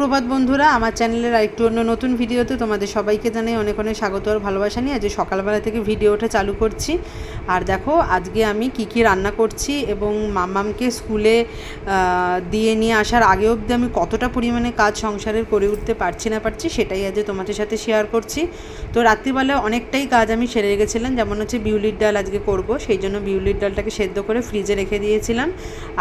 সুপ্রভাত বন্ধুরা, আমার চ্যানেলের আরেকটু অন্য নতুন ভিডিওতে তোমাদের সবাইকে জানাই অনেক অনেক স্বাগত আর ভালোবাসা নিয়ে। আজ সকালবেলা থেকে ভিডিওটা চালু করছি। আর দেখো আজকে আমি কি রান্না করছি এবং মাম্মামকে স্কুলে দিয়ে নিয়ে আসার আগে অবধি আমি কতটা পরিমাণে কাজ সংসারের করে উঠতে পারছি সেটাই আজ তোমাদের সাথে শেয়ার করছি। তো রাত্রিবেলায় অনেকটাই কাজ আমি সেরে গেছিলাম, যেমন হচ্ছে বিউলির ডাল আজকে করব, সেই জন্য বিউলির ডালটাকে সেদ্ধ করে ফ্রিজে রেখে দিয়েছিলাম।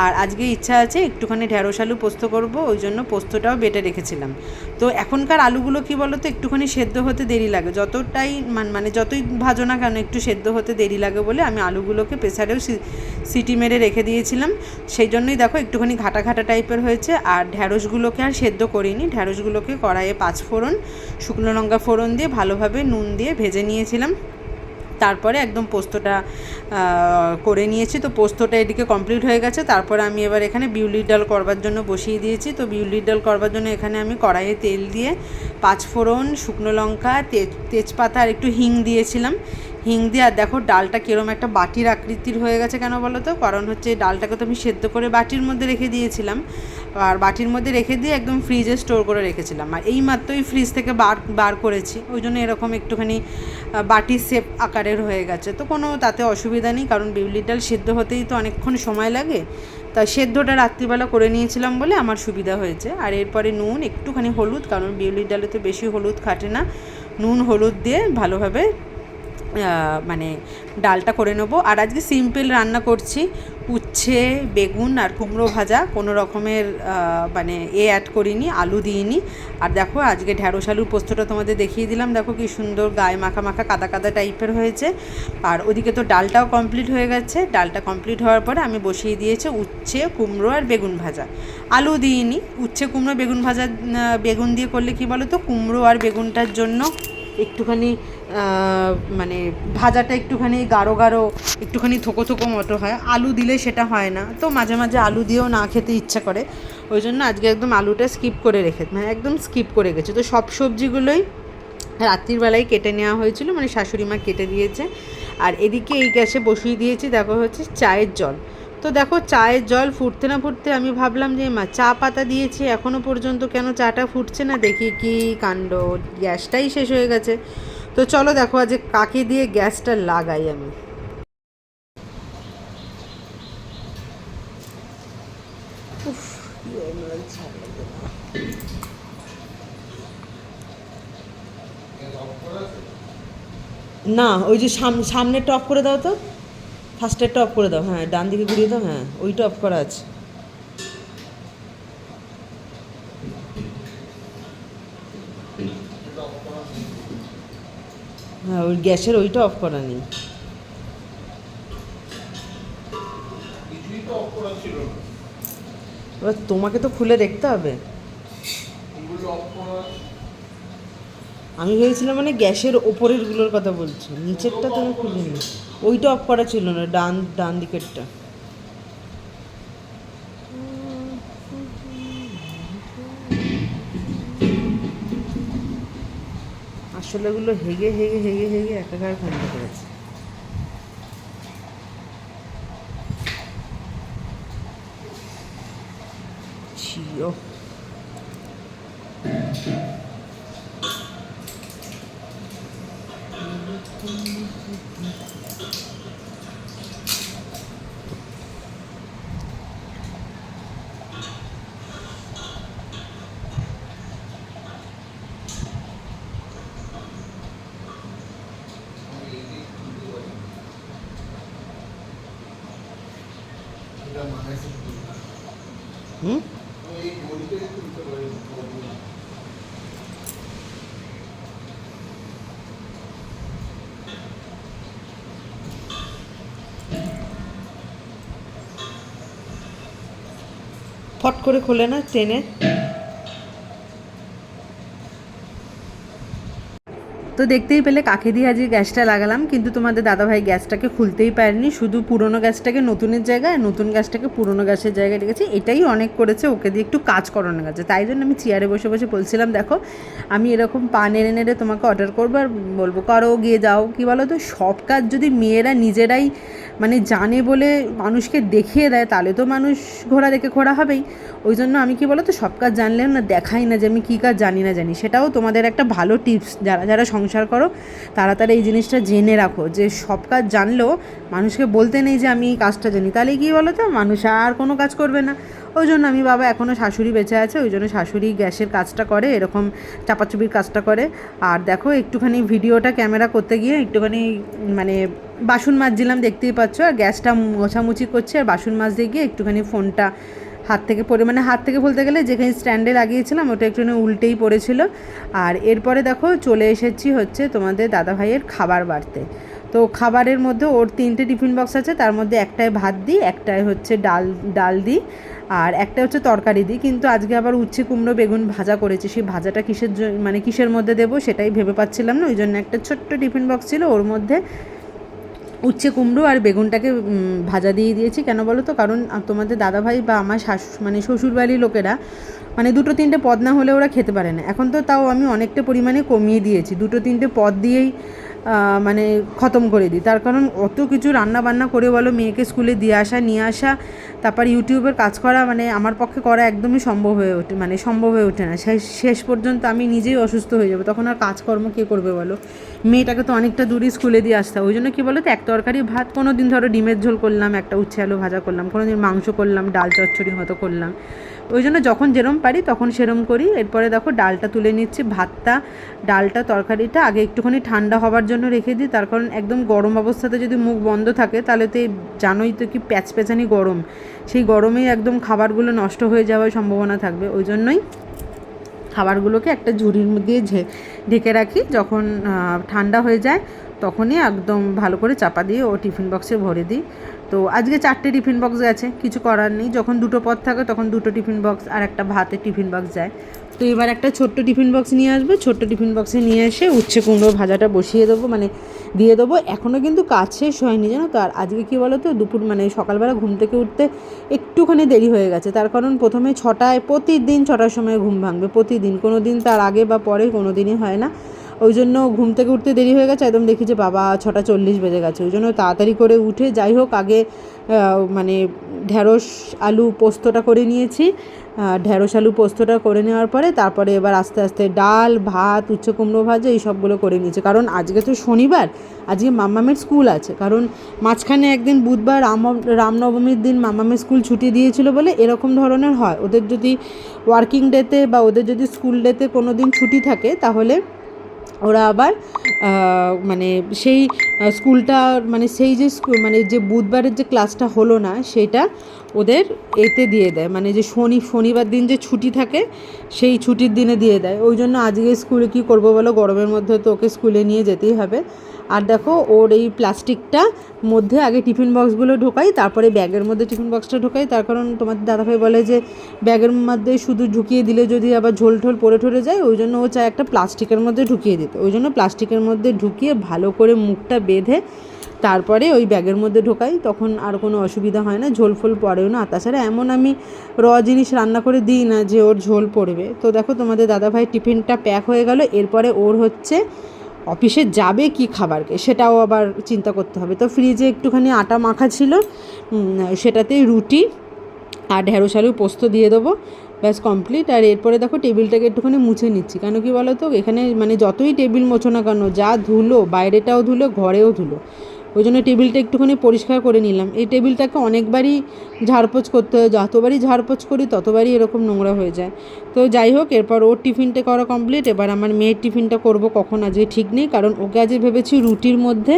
আর আজকে ইচ্ছা আছে একটুখানি ঢ্যাঁড়স আলু পোস্ত করব, ওই জন্য পোস্তটাও বেটে রেখেছিলাম। তো এখনকার আলুগুলো কি বলো তো, একটুখানি সেদ্ধ হতে দেরি লাগে, যতটাই মানে যতই ভাজো না কেন একটু সেদ্ধ হতে দেরি লাগে বলে আমি আলুগুলোকে প্রেসারেও সিটি মেরে রেখে দিয়েছিলাম। সেই জন্যই দেখো একটুখানি ঘাটা ঘাটা টাইপের হয়েছে। আর ঢ্যাঁড়সগুলোকে আর সেদ্ধ করিনি, ঢ্যাঁড়সগুলোকে কড়াইয়ে 5 ফোড়ন, শুকনো লঙ্কা ফোড়ন দিয়ে ভালোভাবে নুন দিয়ে ভেজে নিয়েছিলাম। তারপরে একদম পোস্তটা করে নিয়েছি। তো পোস্তটা এদিকে কমপ্লিট হয়ে গেছে। তারপরে আমি এবার এখানে বিউলির ডাল করবার জন্য বসিয়ে দিয়েছি। তো বিউলির ডাল করবার জন্য এখানে আমি কড়াইয়ে তেল দিয়ে 5 ফোড়ন, শুকনো লঙ্কা, তেজপাতা আর একটু হিং দিয়েছিলাম। হিং দিয়ে আর দেখো ডালটা কীরকম একটা বাটির আকৃতির হয়ে গেছে, কেন বলো তো? কারণ হচ্ছে ডালটাকে তো আমি সেদ্ধ করে বাটির মধ্যে রেখে দিয়েছিলাম, আর বাটির মধ্যে রেখে দিয়ে একদম ফ্রিজে স্টোর করে রেখেছিলাম। আর এই মাত্রই ফ্রিজ থেকে বার করেছি, ওই জন্য এরকম একটুখানি বাটির শেপ আকারের হয়ে গেছে। তো কোনো তাতে অসুবিধা নেই, কারণ বিউলির ডাল সেদ্ধ হতেই তো অনেকক্ষণ সময় লাগে। তা সেদ্ধটা রাত্রিবেলা করে নিয়েছিলাম বলে আমার সুবিধা হয়েছে। আর এরপরে নুন, একটুখানি হলুদ, কারণ বিউলির ডালে তো বেশি হলুদ খাটে না, নুন হলুদ দিয়ে ভালোভাবে মানে ডালটা করে নেবো। আর আজকে সিম্পল রান্না করছি, উচ্ছে, বেগুন আর কুমড়ো ভাজা, কোনো রকমের মানে অ্যাড করিনি, আলু দিইনি। আর দেখো আজকে ঢ্যাঁড়স আলুর পোস্তটা তোমাদের দেখিয়ে দিলাম, দেখো কি সুন্দর গায়ে মাখা মাখা কাদা কাদা টাইপের হয়েছে। আর ওদিকে তো ডালটাও কমপ্লিট হয়ে গেছে। ডালটা কমপ্লিট হওয়ার পরে আমি বসিয়ে দিয়েছি উচ্ছে, কুমড়ো আর বেগুন ভাজা, আলু দিইনি। উচ্ছে, কুমড়ো, বেগুন ভাজা, বেগুন দিয়ে করলে কি বলো তো, কুমড়ো আর বেগুনটার জন্য একটুখানি মানে ভাজাটা একটুখানি গাঢ় গাঢ়, একটুখানি থোকো থোকো মতো হয়, আলু দিলে সেটা হয় না। তো মাঝে মাঝে আলু দিয়েও না খেতে ইচ্ছা করে, ওই জন্য আজকে একদম আলুটা স্কিপ করে একদম স্কিপ করে গেছে। তো সব সবজিগুলোই রাত্রির বেলায় কেটে নেওয়া হয়েছিল, মানে শাশুড়ি মা কেটে দিয়েছে। আর এদিকে এই গ্যাসে বসিয়ে দিয়েছি দেখো হচ্ছে চায়ের জল। তো দেখো চায়ের জল ফুটতে না ফুটতে আমি ভাবলাম যে মা চা পাতা দিয়েছি, এখনও পর্যন্ত কেন চাটা ফুটছে না, দেখি কি কাণ্ড, গ্যাসটাই শেষ হয়ে গেছে। তো চলো দেখো আজ কাকে দিয়ে গ্যাসটা লাগাই আমি। না, ওই যে সামনেরটা অফ করে দাও তো, ফার্স্টেরটা অফ করে দাও, হ্যাঁ ডান দিকে ঘুরিয়ে দাও, হ্যাঁ ওইটা অফ করা আছে। হ্যাঁ ওই গ্যাসের ওইটা অফ করা নেই। এবার তোমাকে তো খুলে দেখতে হবে। আমি ভেবেছিলাম মানে গ্যাসের ওপরেরগুলোর কথা বলছো, নিচেরটা তুমি খুলিনি। ওইটা অফ করা ছিল না, ডান দিকেরটা। আসলে এগুলো হেগে হেগে হেগে হেগে একাকার কাণ্ড করেছে। ছিও হুম ফট করে খোলে না টেনে। তো দেখতেই পেলে কাকে দিয়ে আজকে গ্যাসটা লাগালাম, কিন্তু তোমাদের দাদাভাই গ্যাসটাকে খুলতেই পারেনি, শুধু পুরনো গ্যাসটাকে নতুনের জায়গায়, নতুন গ্যাসটাকে পুরনো গ্যাসের জায়গায় রেখেছি। এটাই অনেক করেছে, ওকে দিয়ে একটু কাজ করানো গেছে। তাই জন্য আমি চেয়ারে বসে বসে বলছিলাম, দেখো আমি এরকম পা নেড়ে নেড়ে তোমাকে অর্ডার করবো আর বলবো করো, গিয়ে যাও। কী বলো তো, সব কাজ যদি মেয়েরা নিজেরাই মানে জানে বলে মানুষকে দেখিয়ে দেয়, তাহলে তো মানুষ ঘোড়া দেখে ঘোড়া হবেই। ওই জন্য আমি কি বলো তো, সব কাজ জানলেও না দেখাই না যে আমি কী কাজ জানি না জানি। সেটাও তোমাদের একটা ভালো টিপস, যারা যারা সংসার করো তারা তারা এই জিনিসটা জেনে রাখো, যে সব কাজ জানলেও মানুষকে বলতে নেই যে আমি এই কাজটা জানি, তাহলে কী বলো তো, মানুষ আর কোনো কাজ করবে না। ওই জন্য আমি বাবা এখনও শাশুড়ি বেঁচে আছে, ওই জন্য শাশুড়ি গ্যাসের কাজটা করে, এরকম চাপাচুপির কাজটা করে। আর দেখো একটুখানি ভিডিওটা ক্যামেরা করতে গিয়ে একটুখানি মানে বাসন মাজছিলাম, দেখতেই পাচ্ছ, আর গ্যাসটা মোছামুছি করছে আর বাসন মাজতে গিয়ে একটুখানি ফোনটা হাত থেকে পড়ে, মানে হাত থেকে বলতে গেলে যেখানে স্ট্যান্ডে লাগিয়েছিলাম ওটা একটুখানি উল্টেই পড়েছিল। আর এরপরে দেখো চলে এসেছি হচ্ছে তোমাদের দাদাভাইয়ের খাবার বাড়তে। তো খাবারের মধ্যে ওর 3টে টিফিন বক্স আছে, তার মধ্যে একটায় ভাত দিই, একটায় হচ্ছে ডাল দিই, আর একটা হচ্ছে তরকারি দিই। কিন্তু আজকে আবার উচ্ছে কুমড়ো বেগুন ভাজা করেছি, সেই ভাজাটা মানে কিসের মধ্যে দেবো সেটাই ভেবে পাচ্ছিলাম না। ওই জন্য একটা ছোট্ট টিফিন বক্স ছিল, ওর মধ্যে উচ্ছে কুমড়ো আর বেগুনটাকে ভাজা দিয়ে দিয়েছি। কেন বলো তো, কারণ তোমাদের দাদাভাই বা আমার মানে শ্বশুরবাড়ির লোকেরা মানে 2-3টে পদ না হলে ওরা খেতে পারে না। এখন তো তাও আমি অনেকটা পরিমাণে কমিয়ে দিয়েছি, 2-3টে পদ দিয়েই মানে খতম করে দিই। তার কারণ অত কিছু রান্না বান্না করে বলো, মেয়েকে স্কুলে দিয়ে আসা নিয়ে আসা, তারপর ইউটিউবের কাজ করা, মানে আমার পক্ষে করা একদমই সম্ভব হয়ে ওঠে না। শেষ পর্যন্ত আমি নিজেই অসুস্থ হয়ে যাবো, তখন আর কাজকর্ম কে করবে বলো। মেয়েটাকে তো অনেকটা দূরে স্কুলে দিয়ে আসতে হয়। ওই জন্য কী বলো তো, এক তরকারি ভাত, কোনো দিন ধরো ডিমের ঝোল করলাম, একটা উচ্ছে আলু ভাজা করলাম, কোনো দিন মাংস করলাম, ডাল চচ্চড়ি মতো করলাম। ওই জন্য যখন যেরম পারি তখন সেরম করি। এরপরে দেখো ডালটা তুলে নিচ্ছি, ডালটা তরকারিটা আগে একটুখানি ঠান্ডা হবার জন্য রেখে দিই, তার কারণ একদম গরম অবস্থাতে যদি মুখ বন্ধ থাকে তাহলে তো জানোই তো কি প্যাচপ্যাচানি গরম, সেই গরমেই একদম খাবারগুলো নষ্ট হয়ে যাওয়ার সম্ভাবনা থাকবে। ওই জন্যই খাবারগুলোকে একটা ঝুড়ির দিয়ে ঢেকে রাখি, যখন ঠান্ডা হয়ে যায় তখনই একদম ভালো করে চাপা দিয়ে ও টিফিন বক্সে ভরে দিই। তো আজকে 4টে টিফিন বক্স গেছে, কিছু করার নেই, যখন 2টো পদ থাকে তখন 2টো টিফিন বক্স আর একটা ভাতের টিফিন বক্স যায়। তো এবার একটা ছোট্ট টিফিন বক্স নিয়ে আসবে, ছোট্ট টিফিন বক্সে নিয়ে এসে উচ্ছে কুমড়ো ভাজাটা বসিয়ে দেবো, মানে দিয়ে দেবো। এখনও কিন্তু কাজ শেষ হয়নি জানো তো। আর আজকে কী বলো তো, মানে সকালবেলা ঘুম থেকে উঠতে একটুখানি দেরি হয়ে গেছে, তার কারণ প্রথমে 6টায়, প্রতিদিন 6টার সময় ঘুম ভাঙবে, প্রতিদিন, কোনো দিন তার আগে বা পরে কোনো দিনই হয় না। ওই জন্য ঘুম থেকে উঠতে দেরি হয়ে গেছে, একদম দেখি যে বাবা 6:40 বেজে গেছে। ওই জন্য তাড়াতাড়ি করে উঠে যাই হোক আগে মানে ঢ্যাঁড়স আলু পোস্তটা করে নিয়েছি। ঢ্যাঁড়স আলু পোস্তটা করে নেওয়ার পরে তারপরে এবার আস্তে আস্তে ডাল ভাত উচ্ছে কুমড়ো ভাজা এই সবগুলো করে নিয়েছি, কারণ আজকে তো শনিবার, আজকে মাম্মামের স্কুল আছে। কারণ মাঝখানে একদিন বুধবার রামনবমীর দিন মাম্মামের স্কুল ছুটি দিয়েছিল বলে এরকম ধরনের হয়। ওদের যদি ওয়ার্কিং ডেতে বা ওদের যদি স্কুল ডেতে কোনো দিন ছুটি থাকে, তাহলে ওরা আবার মানে সেই স্কুলটা মানে সেই যে মানে যে বুধবারের যে ক্লাসটা হলো না সেটা ওদের এতে দিয়ে দেয়, মানে যে শনিবার দিন যে ছুটি থাকে সেই ছুটির দিনে দিয়ে দেয়। ওই জন্য আজকে স্কুলে কী করবো বলো, গরমের মধ্যে তো ওকে স্কুলে নিয়ে যেতেই হবে। আর দেখো ওর এই প্লাস্টিকটা মধ্যে আগে টিফিন বক্সগুলো ঢোকাই, তারপরে ব্যাগের মধ্যে টিফিন বক্সটা ঢোকাই। তার কারণ তোমাদের দাদাভাই বলে যে ব্যাগের মধ্যে শুধু ঢুকিয়ে দিলে যদি আবার ঝোল পড়ে ঠরে যায়, ওই জন্য ও চায় একটা প্লাস্টিকের মধ্যে ঢুকিয়ে দিতে। ওই জন্য প্লাস্টিকের মধ্যে ঢুকিয়ে ভালো করে মুখটা বেঁধে তারপরে ওই ব্যাগের মধ্যে ঢোকাই, তখন আর কোনো অসুবিধা হয় না, ঝোল পড়েও না। তাছাড়া এমন আমি জিনিস রান্না করে দিই না যে ওর ঝোল পড়বে। তো দেখো তোমাদের দাদাভাই টিফিনটা প্যাক হয়ে গেল। এরপরে ওর হচ্ছে অফিসে যাবে কি খাবারকে সেটাও আবার চিন্তা করতে হবে। তো ফ্রিজে একটুখানি আটা মাখা ছিল, সেটাতেই রুটি আর ঢ্যাঁড়স আলু পোস্ত দিয়ে দেবো, ব্যাস কমপ্লিট। আর এরপরে দেখো টেবিলটাকে একটুখানি মুছে নিচ্ছি, কেন কি বলো তো, এখানে মানে যতই টেবিল মোছো না কেন, যা ধুলো, বাইরেটাও ধুলো ঘরেও ধুলো, ওই জন্য টেবিলটা একটুখানি পরিষ্কার করে নিলাম। এই টেবিলটাকে অনেকবারই ঝাড়পোছ করতে হয়, যতবারই ঝাড়পোছ করি ততবারই এরকম নোংরা হয়ে যায়। তো যাই হোক, এরপর ওর টিফিনটা করা কমপ্লিট। এবার আমার মেয়ের টিফিনটা করব কখন আজকে ঠিক নেই, কারণ ওকে আজকে ভেবেছি রুটির মধ্যে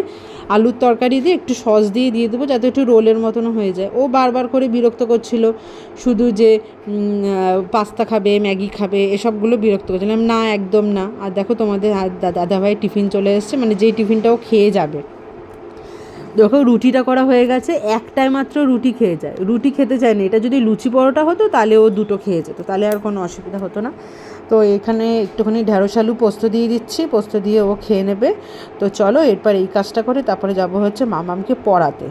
আলুর তরকারি দিয়ে একটু সস দিয়ে দেবো, যাতে একটু রোলের মতন হয়ে যায়। ও বারবার করে বিরক্ত করছিল শুধু যে পাস্তা খাবে ম্যাগি খাবে এসবগুলো বিরক্ত করছিলাম, না একদম না। আর দেখো তোমাদের দাদাভাই টিফিন চলে এসছে, মানে যেই টিফিনটাও খেয়ে যাবে। দেখো রুটিটা করা হয়ে গেছে, একটাই মাত্র রুটি খেয়ে যায়, রুটি খেতে চায় না। এটা যদি লুচি পরোটা হতো তাহলে ও 2টো খেয়ে যেত, তাহলে আর কোনো অসুবিধা হতো না। তো এখানে একটুখানি ঢ্যাঁড়স আলু পোস্ত দিয়ে দিচ্ছি, পোস্ত দিয়ে ও খেয়ে নেবে। তো চলো এরপর এই কাজটা করে তারপরে যাব হচ্ছে মাম্মামকে পড়াতে।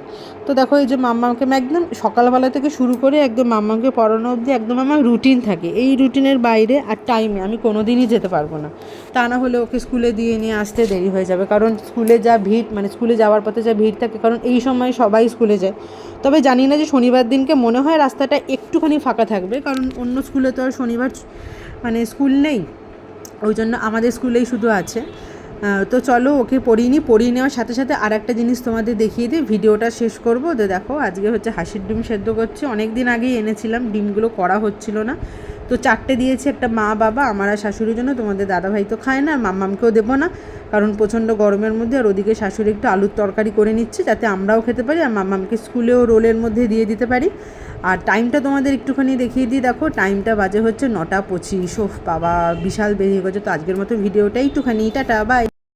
তো দেখো এই যে মাম্মামকে আমি একদম সকালবেলা থেকে শুরু করে একদম মাম্মামকে পড়ানো অবধি একদম আমার রুটিন থাকে। এই রুটিনের বাইরে আর টাইমে আমি কোনো দিনই যেতে পারবো না, তা না হলে ওকে স্কুলে দিয়ে নিয়ে আসতে দেরি হয়ে যাবে। কারণ স্কুলে যা ভিড়, মানে স্কুলে যাওয়ার পথে যা ভিড় থাকে, কারণ এই সময় সবাই স্কুলে যায়। তবে জানি না যে শনিবার দিনকে মনে হয় রাস্তাটা একটুখানি ফাঁকা থাকবে, কারণ অন্য স্কুলে তো আর শনিবার মানে স্কুল নেই, ওই জন্য আমাদের স্কুলেই শুধু আছে। তো চলো ওকে পড়িয়ে নেওয়ার সাথে সাথে আর একটা জিনিস তোমাদের দেখিয়ে দিই, ভিডিওটা শেষ করবো। তো দেখো আজকে হচ্ছে হাঁসের ডিম সেদ্ধ করছি, অনেক দিন আগেই এনেছিলাম, ডিমগুলো করা হচ্ছিল না। তো 4টে দিয়েছি, একটা মা বাবা আমার আর শাশুড়ির জন্য, তোমাদের দাদাভাই তো খায় না, আর মাম্মামকেও দেবো না, কারণ প্রচণ্ড গরমের মধ্যে। আর ওদিকে শাশুড়ি একটু আলুর তরকারি করে নিচ্ছে যাতে আমরাও খেতে পারি আর মাম্মামকে স্কুলেও রোলের মধ্যে দিয়ে দিতে পারি। আর টাইমটা তোমাদের একটুখানি দেখিয়ে দিই, দেখো টাইমটা বাজে হচ্ছে 9টা 25। বাবা বিশাল বেরিয়ে গেছে। তো আজকের মতো ভিডিওটা একটুখানি, টাটা বাই।